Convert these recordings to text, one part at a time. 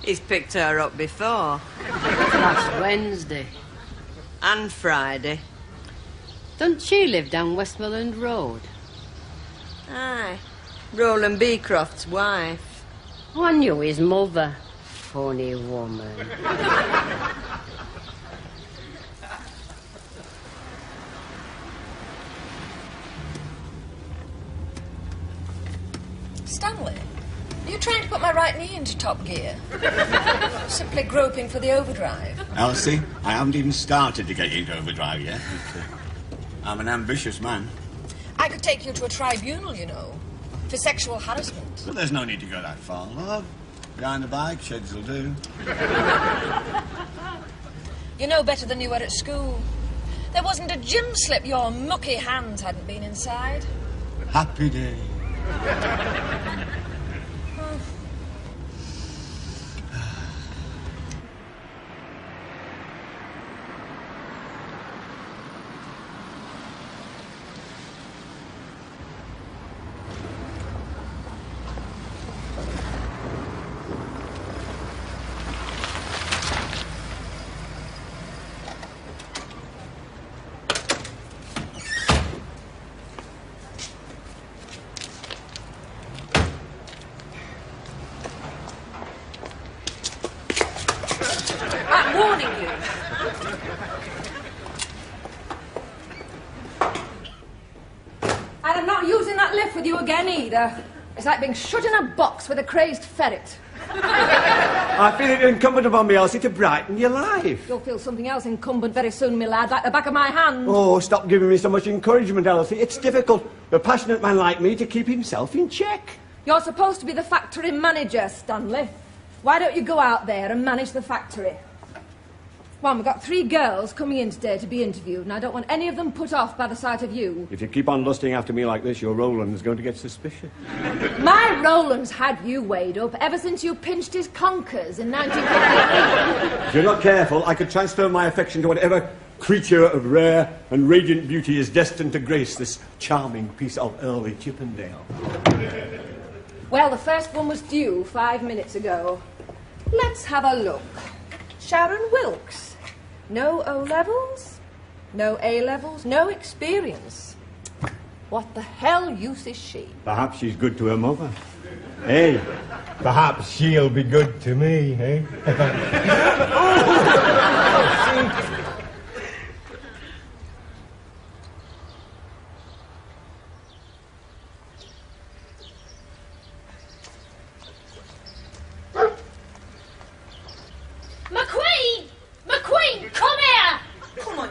He's picked her up before. Last Wednesday. And Friday. Doesn't she live down Westmoreland Road? Aye. Roland Beecroft's wife. Oh, I knew his mother. Funny woman. Stanley, are you trying to put my right knee into top gear? Simply groping for the overdrive. Elsie, I haven't even started to get you into overdrive yet. But, I'm an ambitious man. I could take you to a tribunal, you know, for sexual harassment. But there's no need to go that far, love. Behind the bike, sheds will do. You know better than you were at school. There wasn't a gym slip your mucky hands hadn't been inside. Happy day. It's like being shut in a box with a crazed ferret. I feel it incumbent upon me, Elsie, to brighten your life. You'll feel something else incumbent very soon, my lad, like the back of my hand. Oh, stop giving me so much encouragement, Elsie. It's difficult for a passionate man like me to keep himself in check. You're supposed to be the factory manager, Stanley. Why don't you go out there and manage the factory? Well, we've got 3 girls coming in today to be interviewed, and I don't want any of them put off by the sight of you. If you keep on lusting after me like this, your Roland's going to get suspicious. My Roland's had you weighed up ever since you pinched his conkers in 1958. If you're not careful, I could transfer my affection to whatever creature of rare and radiant beauty is destined to grace this charming piece of early Chippendale. Well, the first one was due 5 minutes ago. Let's have a look. Sharon Wilkes. No O-levels, no A-levels, no experience. What the hell use is she? Perhaps she's good to her mother. Hey, perhaps she'll be good to me, eh?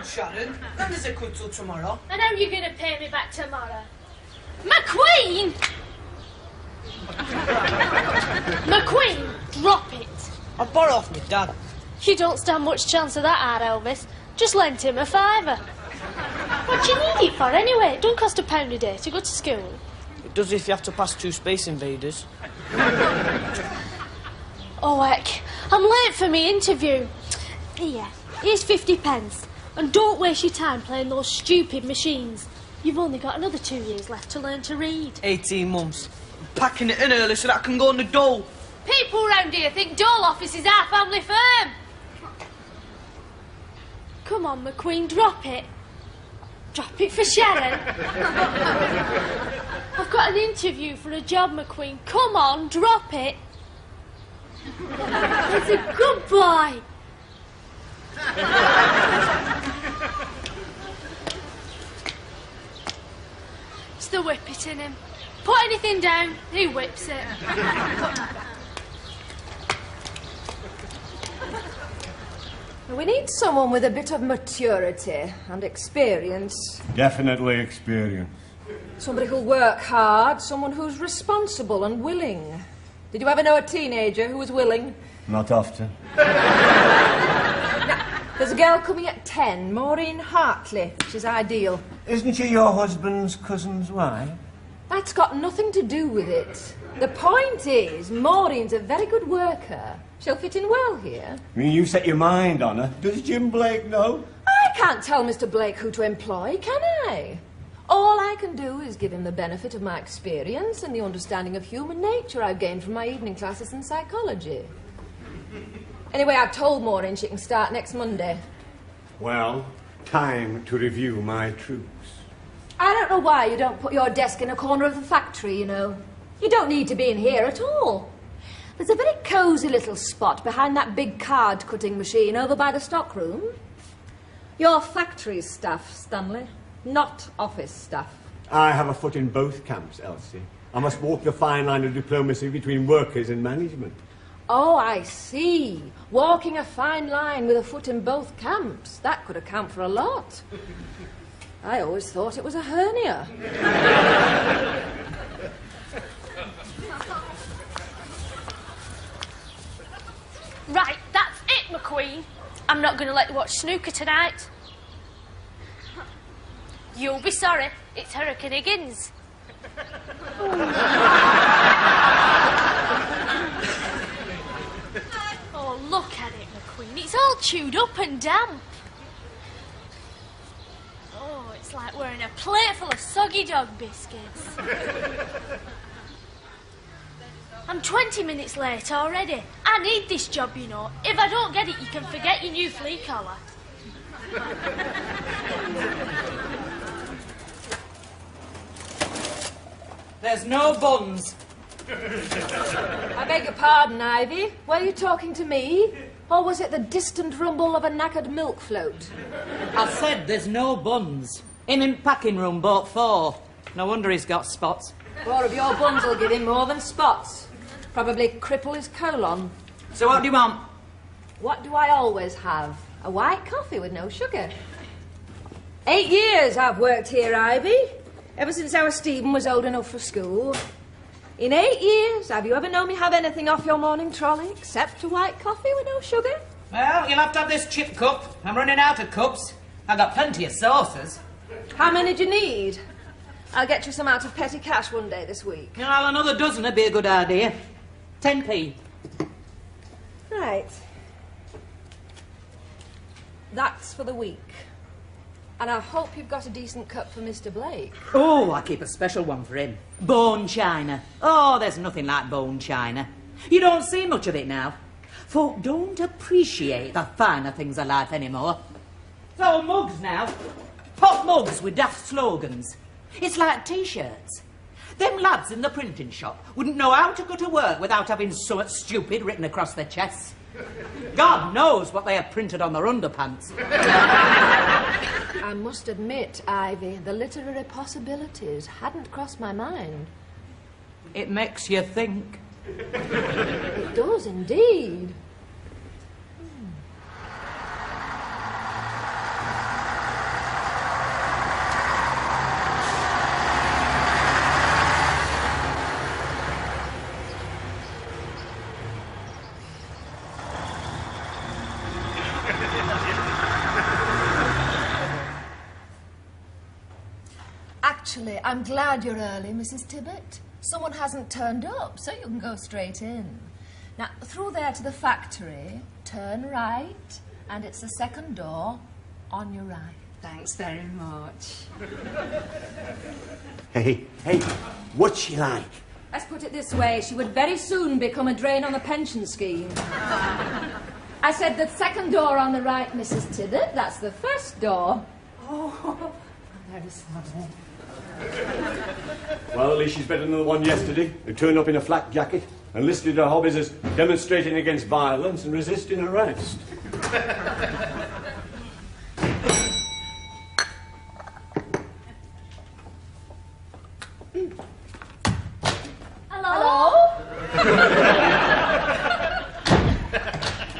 Sharon, when does it go till tomorrow? And how are you going to pay me back tomorrow? McQueen! McQueen, drop it. I'll borrow off my dad. You don't stand much chance of that, Elvis. Just lent him a £5. What do you need it for anyway? It don't cost £1 a day to go to school. It does if you have to pass 2 space invaders. Oh, heck. I'm late for me interview. Here, here's 50p. And don't waste your time playing those stupid machines. You've only got another 2 years left to learn to read. 18 months. I'm packing it in early so that I can go on the dole. People round here think Dole Office is our family firm. Come on, McQueen, drop it. Drop it for Sharon. I've got an interview for a job, McQueen. Come on, drop it. It's a good boy. It's the whippet in him. Put anything down, he whips it. We need someone with a bit of maturity and experience. Definitely experience. Somebody who'll work hard, someone who's responsible and willing. Did you ever know a teenager who was willing? Not often. There's a girl coming at 10, Maureen Hartley. She's ideal. Isn't she your husband's cousin's wife? That's got nothing to do with it. The point is, Maureen's a very good worker. She'll fit in well here. I mean, you set your mind on her. Does Jim Blake know? I can't tell Mr. Blake who to employ, can I? All I can do is give him the benefit of my experience and the understanding of human nature I've gained from my evening classes in psychology. Anyway, I've told Maureen she can start next Monday. Well, time to review my troops. I don't know why you don't put your desk in a corner of the factory, you know. You don't need to be in here at all. There's a very cosy little spot behind that big card-cutting machine over by the stockroom. Your factory stuff, Stanley, not office stuff. I have a foot in both camps, Elsie. I must walk the fine line of diplomacy between workers and management. Oh, I see. Walking a fine line with a foot in both camps. That could account for a lot. I always thought it was a hernia. Right, that's it, McQueen. I'm not going to let you watch snooker tonight. You'll be sorry. It's Hurricane Higgins. Oh, look at it, McQueen. It's all chewed up and damp. Oh, it's like wearing a plate full of soggy dog biscuits. I'm 20 minutes late already. I need this job, you know. If I don't get it, you can forget your new flea collar. There's no buns. I beg your pardon, Ivy. Were you talking to me? Or was it the distant rumble of a knackered milk float? I said there's no buns. Him in packing room bought 4. No wonder he's got spots. 4 of your buns will give him more than spots. Probably cripple his colon. So what do you want? What do I always have? A white coffee with no sugar. 8 years I've worked here, Ivy. Ever since our Stephen was old enough for school. In 8 years, have you ever known me have anything off your morning trolley except a white coffee with no sugar? Well, you'll have to have this chip cup. I'm running out of cups. I've got plenty of saucers. How many do you need? I'll get you some out of petty cash one day this week. Well, another dozen would be a good idea. 10p. Right. That's for the week. And I hope you've got a decent cup for Mr. Blake. Oh, I keep a special one for him. Bone china. Oh, there's nothing like bone china. You don't see much of it now. Folk don't appreciate the finer things of life anymore. So mugs now. Pop mugs with daft slogans. It's like T-shirts. Them lads in the printing shop wouldn't know how to go to work without having something stupid written across their chests. God knows what they have printed on their underpants. I must admit, Ivy, the literary possibilities hadn't crossed my mind. It makes you think. It does indeed. Actually, I'm glad you're early, Mrs. Tibbet. Someone hasn't turned up, so you can go straight in. Now, through there to the factory, turn right, and it's the second door on your right. Thanks very much. Hey, what's she like? Let's put it this way, she would very soon become a drain on the pension scheme. I said the second door on the right, Mrs. Tibbet. That's the first door. Oh, I'm very sorry. Well, at least she's better than the one yesterday, who turned up in a flak jacket and listed her hobbies as demonstrating against violence and resisting arrest. Hello?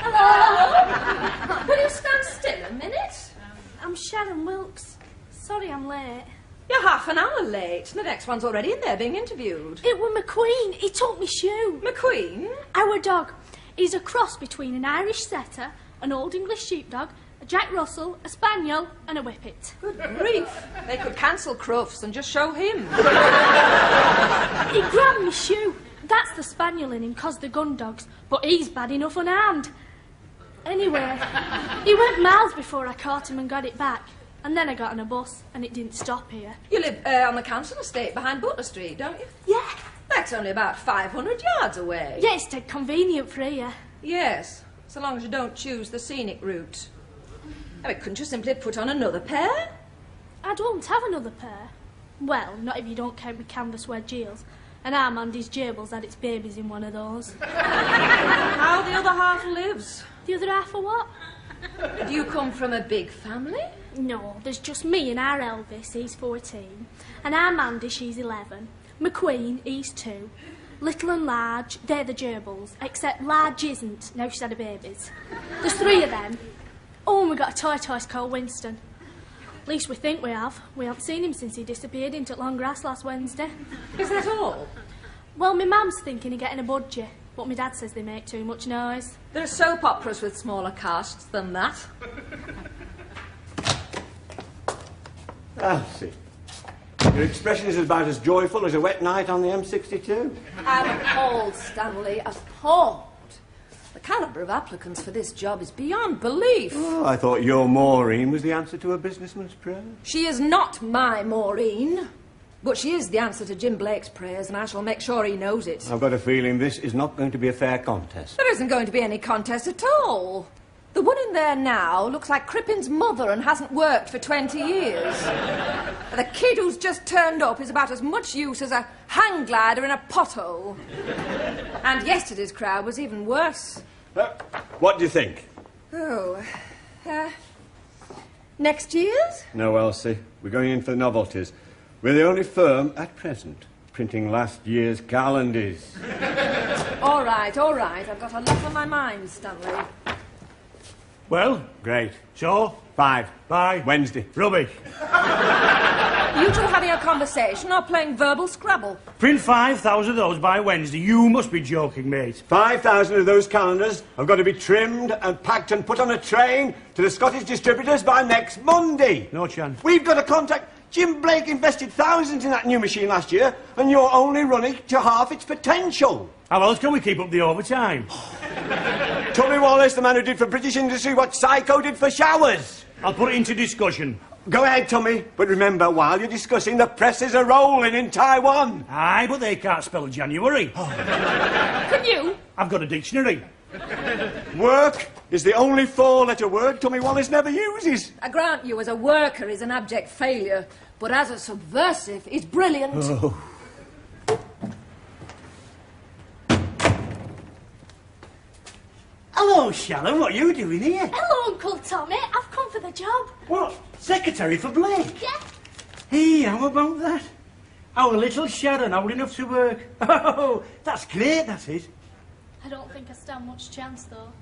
Hello? Will you stand still a minute? I'm Sharon Wilkes. Sorry I'm late. You have half an hour late. The next one's already in there being interviewed. It were McQueen. He took me shoe. McQueen? Our dog. He's a cross between an Irish setter, an Old English sheepdog, a Jack Russell, a Spaniel, and a Whippet. Good grief. They could cancel Crufts and just show him. He grabbed me shoe. That's the Spaniel in him, 'cause the gun dogs, but he's bad enough unarmed. Anyway, he went miles before I caught him and got it back. And then I got on a bus, and it didn't stop here. You live on the council estate behind Butler Street, don't you? Yeah. That's only about 500 yards away. Yeah, it's dead convenient for here. Yes, so long as you don't choose the scenic route. I mean, couldn't you simply put on another pair? I don't have another pair. Well, not if you don't count my canvas wedge heels. And Armandy's gerbils had its babies in one of those. How the other half lives? The other half of what? Do you come from a big family? No, there's just me and our Elvis, he's 14. And our Mandy, she's 11. McQueen, he's 2. Little and Large, they're the gerbils. Except Large isn't, now she's had a babies. There's 3 of them. Oh, and we got a tortoise called Winston. At least we think we have. We haven't seen him since he disappeared into long grass last Wednesday. Is that all? Well, my mum's thinking of getting a budgie, but my dad says they make too much noise. There are soap operas with smaller casts than that. Elsie, your expression is about as joyful as a wet night on the M62. I'm appalled, Stanley, appalled. The calibre of applicants for this job is beyond belief. Oh, I thought your Maureen was the answer to a businessman's prayer. She is not my Maureen, but she is the answer to Jim Blake's prayers, and I shall make sure he knows it. I've got a feeling this is not going to be a fair contest. There isn't going to be any contest at all. The one in there now looks like Crippin's mother and hasn't worked for 20 years. The kid who's just turned up is about as much use as a hang glider in a pothole. And yesterday's crowd was even worse. What do you think? Oh, next year's? No, Elsie. We're going in for the novelties. We're the only firm at present printing last year's calendars. All right. I've got a lot on my mind, Stanley. Well, great. So? 5. Bye. Wednesday. Rubbish. You two having a conversation or playing verbal Scrabble? Print 5,000 of those by Wednesday. You must be joking, mate. 5,000 of those calendars have got to be trimmed and packed and put on a train to the Scottish distributors by next Monday. No chance. We've got to contact... Jim Blake invested thousands in that new machine last year, and you're only running to half its potential. How else can we keep up the overtime? Tommy Wallace, the man who did for British industry what Psycho did for showers. I'll put it into discussion. Go ahead, Tommy, but remember, while you're discussing, the presses are rolling in Taiwan. Aye, but they can't spell January. Can you? I've got a dictionary. Work is the only 4-letter word Tommy Wallace never uses. I grant you, as a worker, he's an abject failure, but as a subversive, he's brilliant. Oh. Hello, Sharon. What are you doing here? Hello, Uncle Tommy. I've come for the job. What? Secretary for Blake? Yeah. Hey, how about that? Our little Sharon, old enough to work. Oh, that's great, that is. I don't think I stand much chance, though.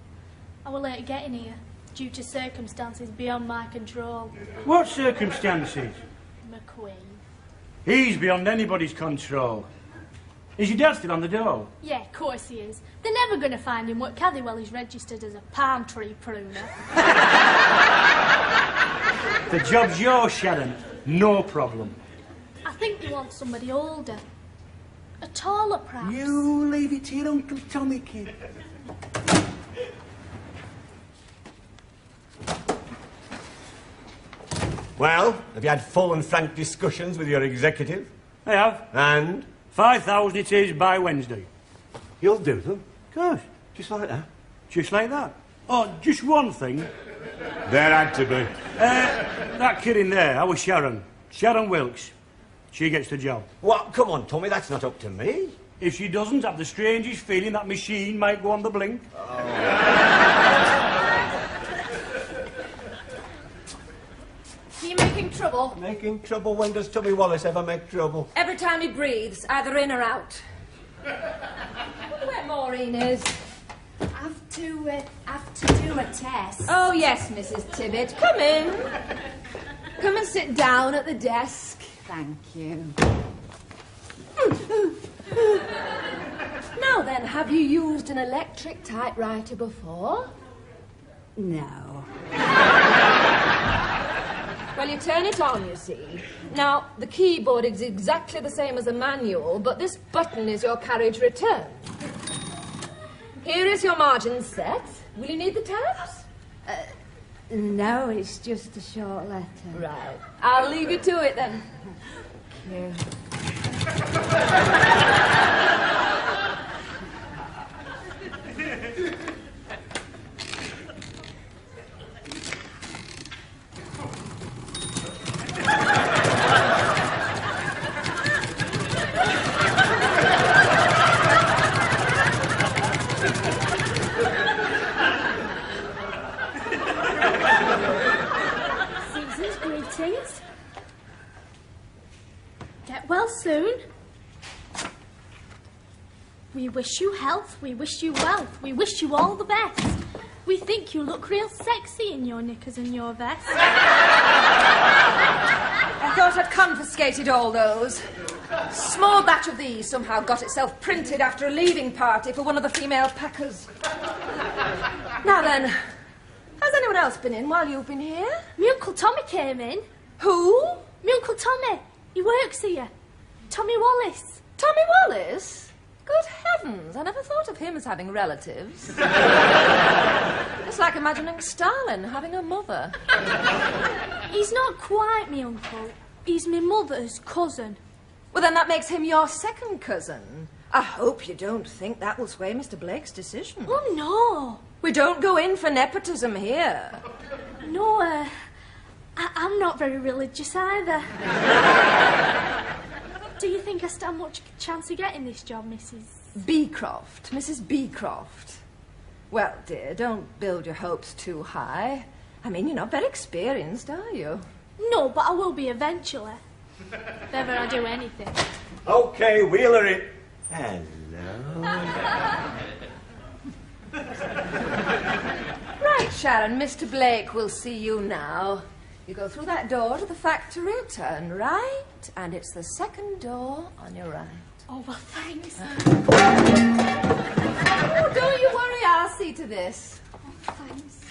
I will late getting here, due to circumstances beyond my control. What circumstances? McQueen. He's beyond anybody's control. Is your dad still on the dole? Yeah, of course he is. They're never going to find him what Catherwell is registered as a palm tree pruner. The job's yours, Sharon. No problem. I think they want somebody older. A taller, perhaps. You leave it to your Uncle Tommy, kid. Well, have you had full and frank discussions with your executive? I have. And? 5,000 it is by Wednesday. You'll do them? Of course. Just like that? Just like that. Oh, just one thing. There had to be. That kid in there, our Sharon. Sharon Wilkes. She gets the job. What? Come on, Tommy, that's not up to me. If she doesn't, have the strangest feeling that machine might go on the blink. Oh. Are you making trouble? Making trouble? When does Tommy Wallace ever make trouble? Every time he breathes, either in or out. I wonder where Maureen is. I have to do a test. Oh, yes, Mrs. Tibbet. Come in. Come and sit down at the desk. Thank you. Now then, have you used an electric typewriter before? No. Well, you turn it on, you see. Now, the keyboard is exactly the same as a manual, but this button is your carriage return. Here is your margin set. Will you need the tabs? No, it's just a short letter. Right. I'll leave you to it then. Thank you. Season's greetings. Get well soon. We wish you health, we wish you wealth, we wish you all the best. We think you look real sexy in your knickers and your vest. I thought I'd confiscated all those. Small batch of these somehow got itself printed after a leaving party for one of the female packers. Now then, has anyone else been in while you've been here? My Uncle Tommy came in. Who? My Uncle Tommy. He works here. Tommy Wallace. Tommy Wallace? Good heavens, I never thought of him as having relatives. It's like imagining Stalin having a mother. He's not quite me uncle. He's my mother's cousin. Well, then that makes him your second cousin. I hope you don't think that will sway Mr. Blake's decision. Oh, no. We don't go in for nepotism here. No, I'm not very religious either. Do you think I stand much chance of getting this job, Mrs. Beecroft. Well, dear, don't build your hopes too high. I mean, you're not very experienced, are you? No, but I will be eventually. If ever I do anything. OK, wheeler it. Hello. Right, Sharon, Mr. Blake will see you now. You go through that door to the factory, turn right, and it's the second door on your right. Oh, well, thanks. Oh, don't you worry, I'll see to this. Oh, thanks.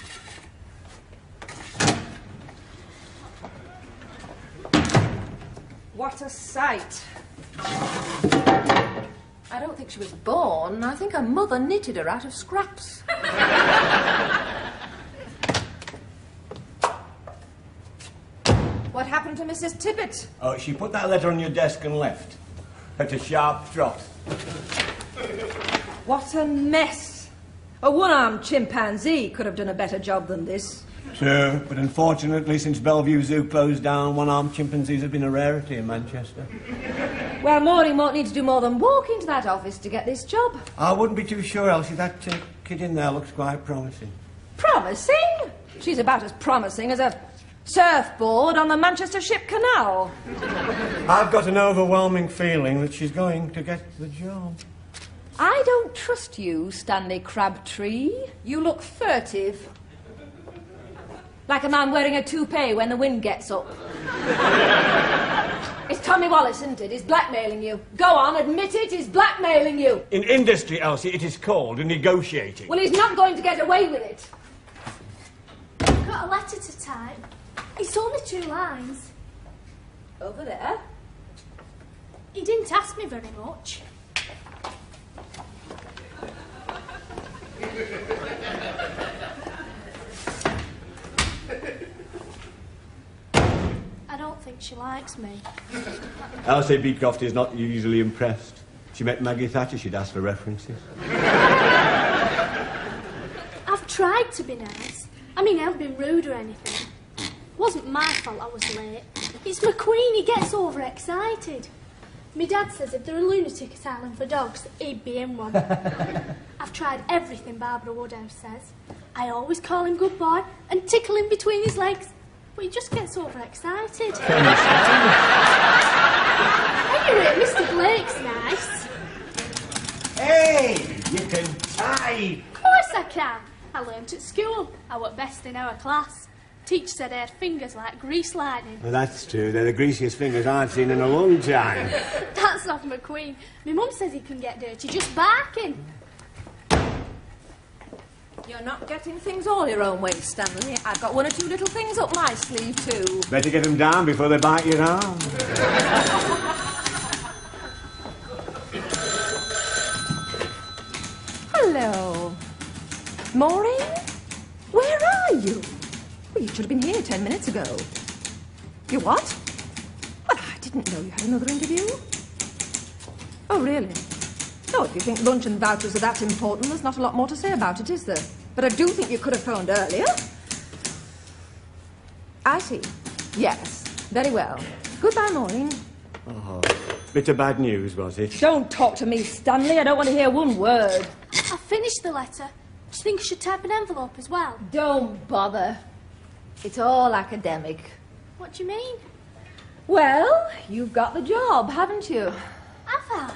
What a sight. I don't think she was born. I think her mother knitted her out of scraps. What happened to Mrs. Tippett? Oh, she put that letter on your desk and left. At a sharp trot. What a mess. A one-armed chimpanzee could have done a better job than this. True, but unfortunately, since Bellevue Zoo closed down, one-armed chimpanzees have been a rarity in Manchester. Well, Maureen won't need to do more than walk into that office to get this job. I wouldn't be too sure, Elsie. That kid in there looks quite promising. Promising? She's about as promising as a surfboard on the Manchester Ship Canal. I've got an overwhelming feeling that she's going to get the job. I don't trust you, Stanley Crabtree. You look furtive. Like a man wearing a toupee when the wind gets up. It's Tommy Wallace, isn't it? He's blackmailing you. Go on, admit it, he's blackmailing you. In industry, Elsie, it is called negotiating. Well, he's not going to get away with it. I've got a letter to type. It's only 2 lines. Over there. He didn't ask me very much. I don't think she likes me. Elsie Beecroft is not usually impressed. She met Maggie Thatcher, she'd ask for references. I've tried to be nice. I mean, I haven't been rude or anything. It wasn't my fault I was late. It's McQueen, he gets overexcited. My dad says if they're a lunatic asylum for dogs, he'd be in one. I've tried everything Barbara Woodhouse says. I always call him good boy and tickle him between his legs, but he just gets overexcited. Anyway, Mr. Blake's nice. Hey, you can type. Of course I can. I learnt at school. I was best in our class. Teacher said I had fingers like grease lightning. Well, that's true. They're the greasiest fingers I've seen in a long time. That's off McQueen. My mum says he can get dirty just barking. You're not getting things all your own way, Stanley. I've got one or two little things up my sleeve, too. Better get them down before they bite your arm. Hello. Maureen? Where are you? Well, you should have been here 10 minutes ago. You what? Well, I didn't know you had another interview. Oh, really? No, if you think lunch and vouchers are that important, there's not a lot more to say about it, is there? But I do think you could have phoned earlier. I see. Yes. Very well. Goodbye, Maureen. Oh, bit of bad news, was it? Don't talk to me, Stanley. I don't want to hear one word. I finished the letter. Do you think I should type an envelope as well? Don't bother. It's all academic. What do you mean? Well, you've got the job, haven't you? Have I?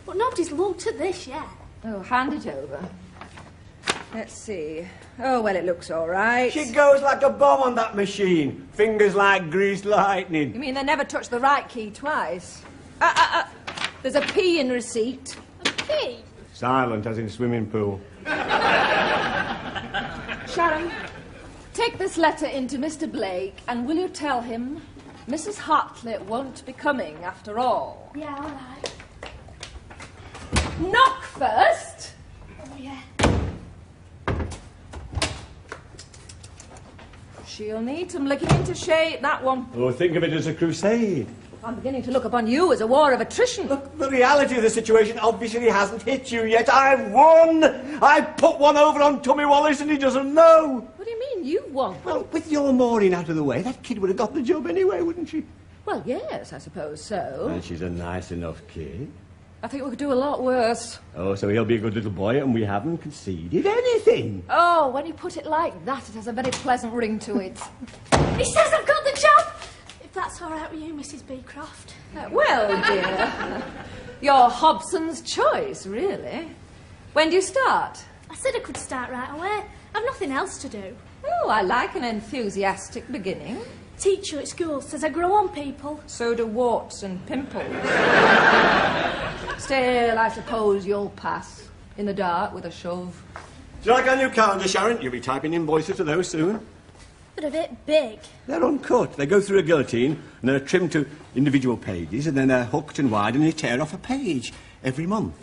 But nobody's looked at this yet. Oh, hand it over. Let's see. Oh, well, it looks all right. She goes like a bomb on that machine. Fingers like greased lightning. You mean they never touch the right key twice? There's a P in receipt. A P? Silent, as in swimming pool. Sharon, take this letter into Mr. Blake, and will you tell him Mrs. Hartlett won't be coming after all? Yeah, all right. Knock first! Oh, yeah. She'll need some licking into shape, that one. Oh, think of it as a crusade. I'm beginning to look upon you as a war of attrition. Look, the reality of the situation obviously hasn't hit you yet. I've won! I've put one over on Tommy Wallace and he doesn't know. What do you mean, you won? Well, with your Maureen out of the way, that kid would have got the job anyway, wouldn't she? Well, yes, I suppose so. And she's a nice enough kid. I think we could do a lot worse. Oh, so he'll be a good little boy and we haven't conceded anything. Oh, when you put it like that, it has a very pleasant ring to it. He says I've got the job! If that's all right with you, Mrs. Beecroft. Well, dear, you're Hobson's choice, really. When do you start? I said I could start right away. I've nothing else to do. Oh, I like an enthusiastic beginning. Teacher at school says I grow on people. So do warts and pimples. Still, I suppose you'll pass. In the dark with a shove. Do you like our new calendar, Sharon? You'll be typing invoices for those soon. But a bit big. They're uncut. They go through a guillotine and they're trimmed to individual pages and then they're hooked and wide and they tear off a page every month.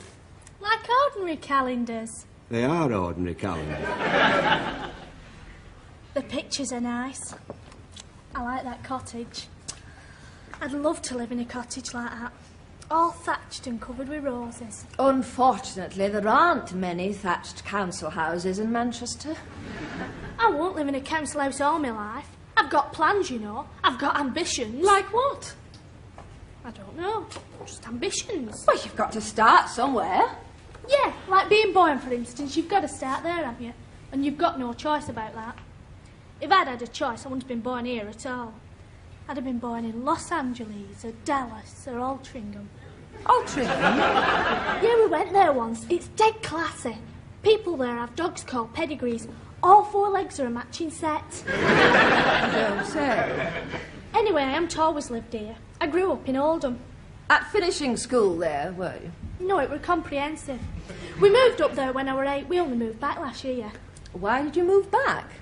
Like ordinary calendars. They are ordinary calendars. The pictures are nice. I like that cottage. I'd love to live in a cottage like that. All thatched and covered with roses. Unfortunately, there aren't many thatched council houses in Manchester. I won't live in a council house all my life. I've got plans, you know. I've got ambitions. Like what? I don't know. Just ambitions. Well, you've got to start somewhere. Yeah, like being born, for instance. You've got to start there, haven't you? And you've got no choice about that. If I'd had a choice, I wouldn't have been born here at all. I'd have been born in Los Angeles or Dallas or Altrincham. Altrincham? Yeah, we went there once. It's dead classy. People there have dogs called pedigrees. All four legs are a matching set. I don't say. Anyway, I haven't always lived here. I grew up in Oldham. At finishing school there, were you? No, it was comprehensive. We moved up there when I were 8. We only moved back last year. Why did you move back?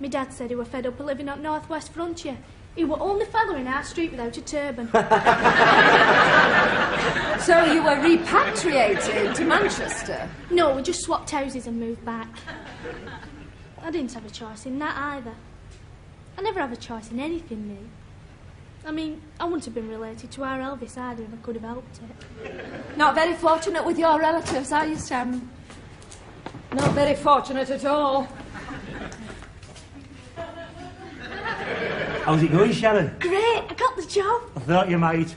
My dad said he were fed up of living at North West Frontier. He were only fellow in our street without a turban. So you were repatriated to Manchester? No, we just swapped houses and moved back. I didn't have a choice in that either. I never have a choice in anything new. I mean, I wouldn't have been related to our Elvis either if I could have helped it. Not very fortunate with your relatives, are you, Sam? Not very fortunate at all. How's it going, Sharon? Great, I got the job. I thought you might.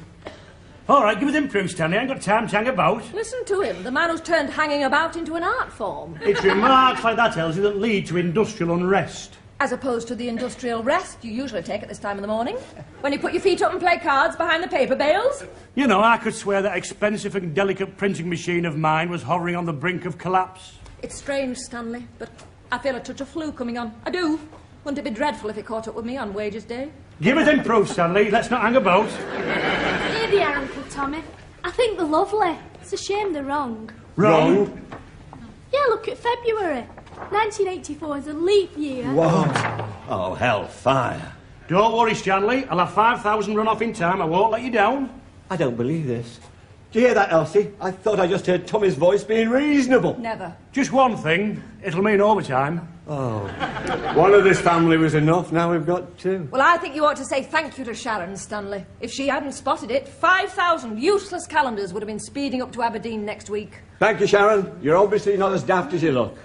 All right, give us them proofs, Stanley. I ain't got time to hang about. Listen to him, the man who's turned hanging about into an art form. It's remarks like that, Elsie, that lead to industrial unrest. As opposed to the industrial rest you usually take at this time of the morning, when you put your feet up and play cards behind the paper bales. You know, I could swear that expensive and delicate printing machine of mine was hovering on the brink of collapse. It's strange, Stanley, but I feel a touch of flu coming on. I do. Wouldn't it be dreadful if he caught up with me on wages day? Give us them proofs, Stanley. Let's not hang about. Here they are, Uncle Tommy. I think they're lovely. It's a shame they're wrong. Wrong? Yeah, look at February. 1984 is a leap year. What? Oh, hellfire. Don't worry, Stanley. I'll have 5,000 run off in time. I won't let you down. I don't believe this. Do you hear that, Elsie? I thought I just heard Tommy's voice being reasonable. Never. Just one thing. It'll mean overtime. Oh. One of this family was enough. Now we've got two. Well, I think you ought to say thank you to Sharon, Stanley. If she hadn't spotted it, 5,000 useless calendars would have been speeding up to Aberdeen next week. Thank you, Sharon. You're obviously not as daft as you look.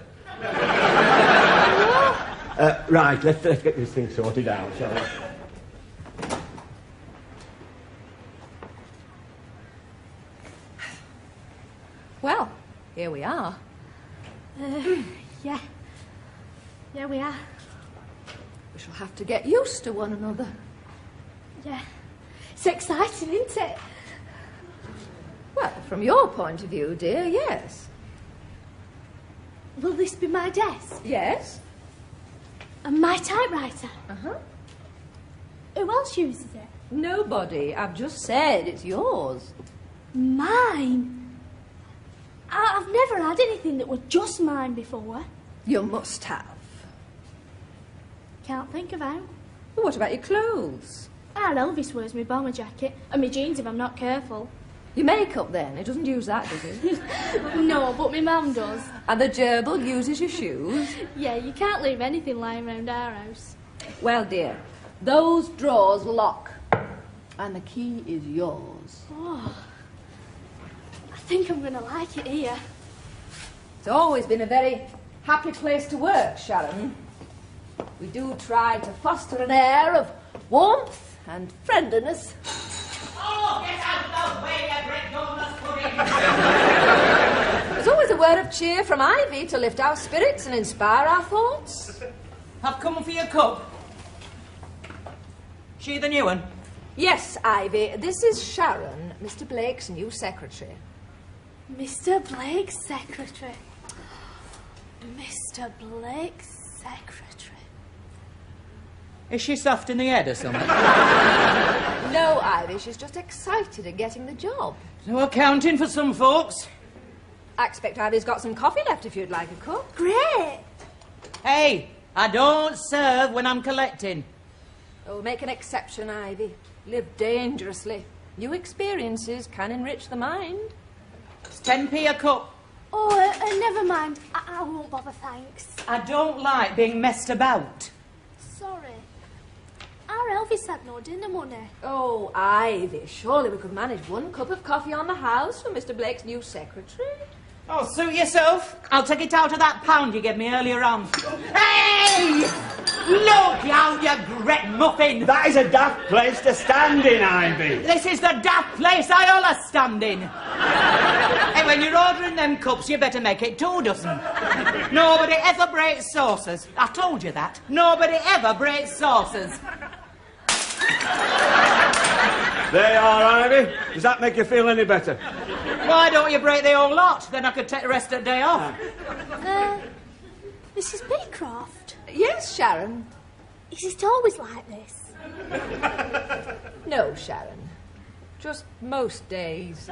Right, let's get this thing sorted out, shall we? Well, here we are. Yeah. Yeah, we are. We shall have to get used to one another. Yeah. It's exciting, isn't it? Well, from your point of view, dear, yes. Will this be my desk? Yes. And my typewriter? Uh-huh. Who else uses it? Nobody. I've just said it's yours. Mine? I've never had anything that was just mine before. You must have. Can't think of how. Well, what about your clothes? Our Elvis wears my bomber jacket and my jeans if I'm not careful. Your makeup, then? It doesn't use that, does it? No, but my mum does. And the gerbil uses your shoes? Yeah, you can't leave anything lying around our house. Well, dear, those drawers lock. And the key is yours. Oh, I think I'm going to like it here. It's always been a very happy place to work, Sharon. We do try to foster an air of warmth and friendliness. Oh, get out of the way, you great donuts pudding! There's always a word of cheer from Ivy to lift our spirits and inspire our thoughts. I've come for your cup. She the new one? Yes, Ivy. This is Sharon, Mr. Blake's new secretary. Mr. Blake's secretary. Mr. Blake's secretary. Is she soft in the head or something? No, Ivy, she's just excited at getting the job. So accounting for some folks. I expect Ivy's got some coffee left if you'd like a cup. Great. Hey, I don't serve when I'm collecting. Oh, make an exception, Ivy. Live dangerously. New experiences can enrich the mind. It's 10p a cup. Oh, never mind. I won't bother, thanks. I don't like being messed about. Sorry. Our Elvis had no dinner money. Oh, Ivy, surely we could manage one cup of coffee on the house for Mr. Blake's new secretary. Oh, suit yourself. I'll take it out of that pound you gave me earlier on. Hey! Look out, you great muffin! That is a daft place to stand in, Ivy. This is the daft place I allus stand in. Hey, when you're ordering them cups, you better make it 2 dozen. Nobody ever breaks saucers. I told you that. Nobody ever breaks saucers. There you are, Ivy. Does that make you feel any better? Why don't you break the whole lot? Then I could take the rest of the day off. Mrs. Beecroft? Yes, Sharon. Is it always like this? No, Sharon. Just most days.